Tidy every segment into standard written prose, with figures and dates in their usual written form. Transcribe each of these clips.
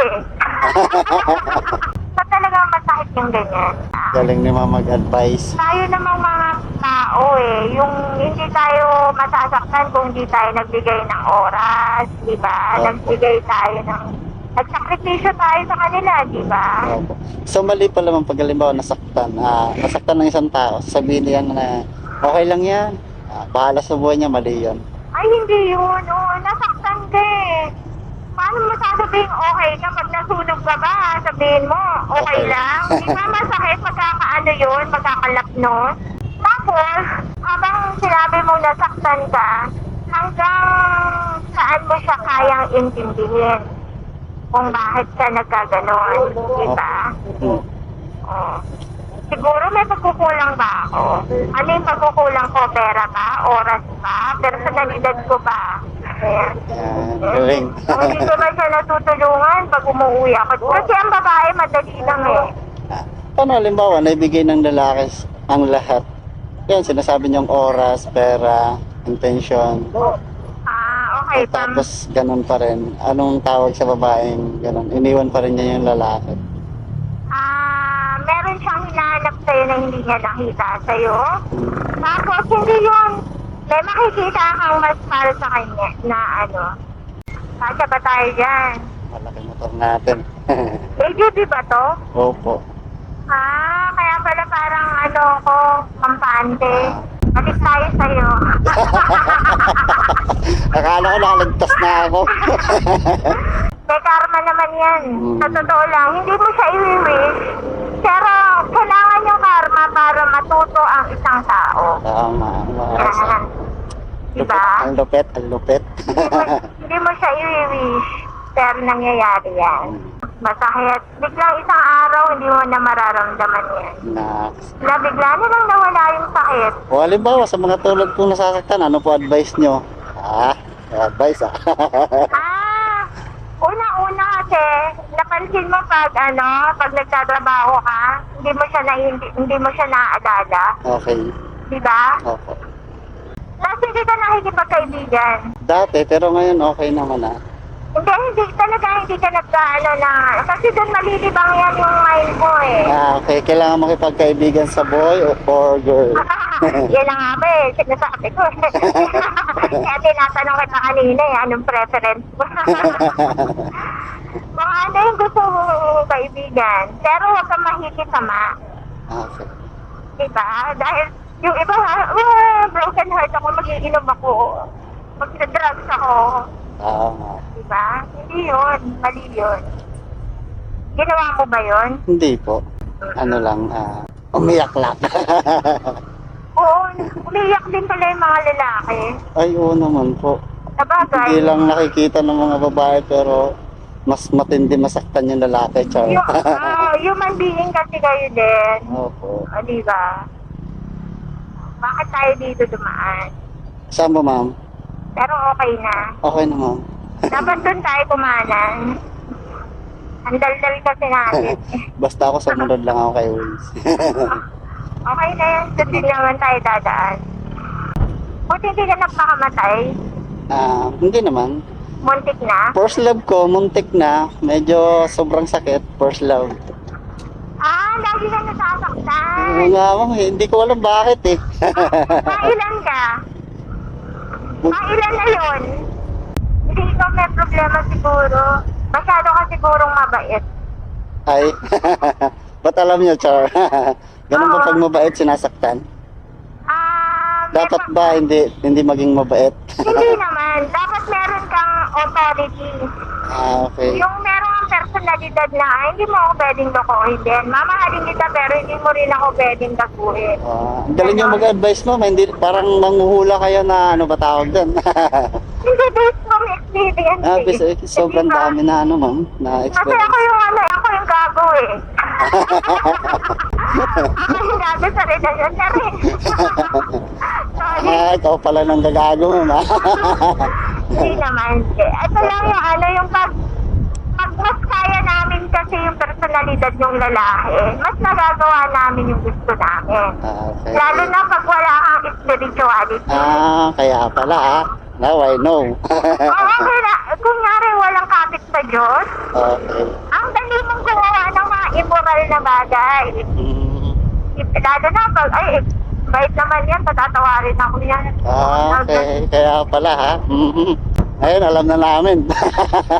eh. So talagang masakit yung ganyan. Galing ni mama mag-advise. Tayo namang mga tao eh, yung hindi tayo masasaktan kung hindi tayo nagbigay ng oras, di ba? Nagbigay tayo ng, nagsakripisyo tayo sa kanila, di ba? Opo. So mali pa naman pag halimbawa nasaktan. Nasaktan ng isang tao, sabihin niya na okay lang yan. Bahala sa buhay niya, mali yan. Ay, hindi yun. Oh, nasaktan ka eh. Paano mo sasabihin okay ka pag nasunog ka ba? Sabihin mo, okay lang. Di ba masakit? Magkakaano yun? Magkakalapnos? Tapos, habang sinabi mo nasaktan ka, hanggang saan mo siya kayang intindihin? Kung bakit ka nagkaganon, di ba? Oh. Siguro may pagkukulang ba ako? Ano yung pagkukulang ko? Pera ba? Oras ba? Personalidad ko ba? Ayan. Galing. Kung hindi ko ba siya natutulungan pag umuwi ako? Kasi ang babae madali lang eh. Paano halimbawa, naibigay ng lalaki ang lahat? Yan, sinasabi niyong oras, pera, intention. Okay. Tapos ganun pa rin. Anong tawag sa babaeng ganun? Iniwan pa rin niya yung lalaki. Meron siyang hinahanap sa'yo na hindi niya nakita sa'yo. Tapos hindi yun. May makikita kang mas para sa kanya na ano. Kasya ba tayo dyan? Malaki motor natin. AGB ba to? Opo. Kaya pala parang ano ko, kampante. Balik tayo sa'yo. Akala ko nakaligtas na ako. May karma naman yan. Sa totoo lang, hindi mo siya i-wish. Pero kailangan yung karma para matuto ang isang tao. Tama. Yan. Diba? Ang lupet, ang lupet. Hindi mo siya i-wish. Pero nangyayari yan. Masakit. Biglang isang araw, hindi mo na mararamdaman yan. Na bigla na lang nawala yung sakit. O halimbawa, sa mga tulad kong nasasaktan, ano po advice nyo? Advice Una-una kasi, napansin mo pag nagtatrabaho ka, hindi mo siya naaalala. Okay. Diba? Opo. Kasi hindi ka nakikipagkaibigan. Dati, pero ngayon okay naman Hindi ka nagkaano na, kasi doon malilibang yan yung mind mo eh. Okay. Kailangan makipagkaibigan sa boy or girl? Yan lang nga ba eh, sinasabi ko. Kaya tinatanong kita kanina eh, anong preference mo? Mga ano yung gusto mong kaibigan, pero huwag kang mahikisama. Okay. Diba? Dahil yung iba, broken heart ako, magiinom ako, magsa-drugs ako. Diba? Hindi yun, mali yun. Ginawa mo ba yun? Hindi po. Ano lang, umiyak lang. Oo, umiyak din pala yung mga lalaki. Ay, oo naman po. Sabagay. Hindi lang nakikita ng mga babae pero mas matindi masaktan yung lalaki, char. Human being kasi kayo din. Opo. Diba? Bakit tayo dito dumaan? Saan ba, ma'am? Pero okay na. Okay na, ma'am. Dapat doon tayo kumanan. Ang daldal kasi natin. Basta ako sumunod lang ako kay Waze. Okay na yan. Doon din naman tayo dadaan. Buti hindi ka nagpakamatay. Hindi naman. Muntik na. First love ko, muntik na. Medyo sobrang sakit. First love. Lagi ka nasasaktan. Oo nga, ma'am. Hindi ko alam bakit eh. Mailan ka? Mailan na yun? Hindi ikaw may problema siguro. Masyado ka sigurong mabait. Ay. Ba't alam niyo, char? Ganun ba pag mabait sinasaktan? Dapat ba hindi maging mabait? Hindi naman. Dapat meron kang authority. Okay. Yung meron kang personalidad na, hindi mo ako pwedeng lokohin din. Mamahalin kita pero hindi mo rin ako pwedeng daguhin. Galing yung mag-advise mo. Hindi, parang manguhula kayo na ano ba tawag doon? Hindi based from experience. Sobrang dami na ma'am, na Kasi experience. ako yung gago eh. Ako yung gago sa relasyon. Sorry. Ikaw pala nang gagago, ma'am. Hindi naman. Ito lang yung pag mas kaya namin kasi yung personalidad ng lalaki, mas nagagawa namin yung gusto namin. Okay. Lalo na pag wala kang spirituality. Kaya pala Now I know. Oo, kunyari walang kapit sa Diyos, Okay. ang dali mong gumawa ng mga immoral na bagay. Mm. Lalo na pag, ay, bait naman yan, patatawarin ako yan. Okay. Kaya pala ha. Mhm. Ngayon, alam na namin.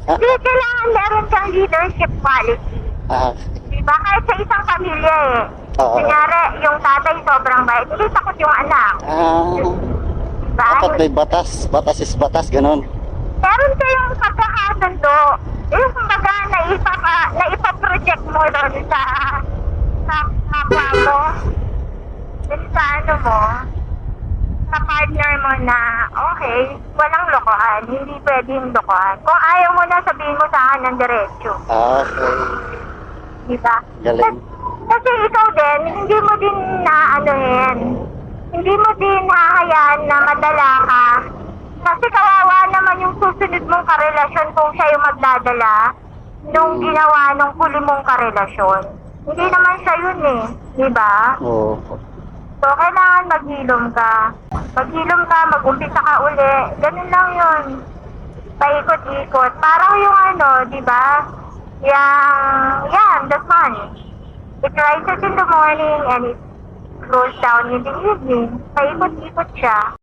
Hindi, kailangan meron kang leadership quality. Ah, Diba? Kahit sa isang pamilya eh. Oo. Kunyari, yung tatay sobrang bait, hindi takot yung anak. Diba? dapat may batas. Batas is batas, ganun. Meron kayong pagkakasundo. Yung kumbaga, naipaproject mo doon sa kapwa mo. Dun sa ano mo, sa partner mo na, okay, walang lokohan, hindi pwedeng lokohan. Kung ayaw mo na, sabihin mo sa akin ng diretsyo. Okay. Diba? Galing. Kasi ikaw din, hindi mo din naanohin. Hindi mo din hahayaan na madala ka. Kasi kawawa naman yung susunod mong karelasyon kung siya yung magdadala nung ginawa nung huli mong karelasyon. Hindi naman siya yun eh. Diba? Oo. So, kailangan maghilom ka. Maghilom ka, mag-umpisa ka uli. Ganun lang yun. Paikot-ikot. Parang yung ano, di ba? Yan, the sun. It rises in the morning and it goes down in the evening. Paikot-ikot siya.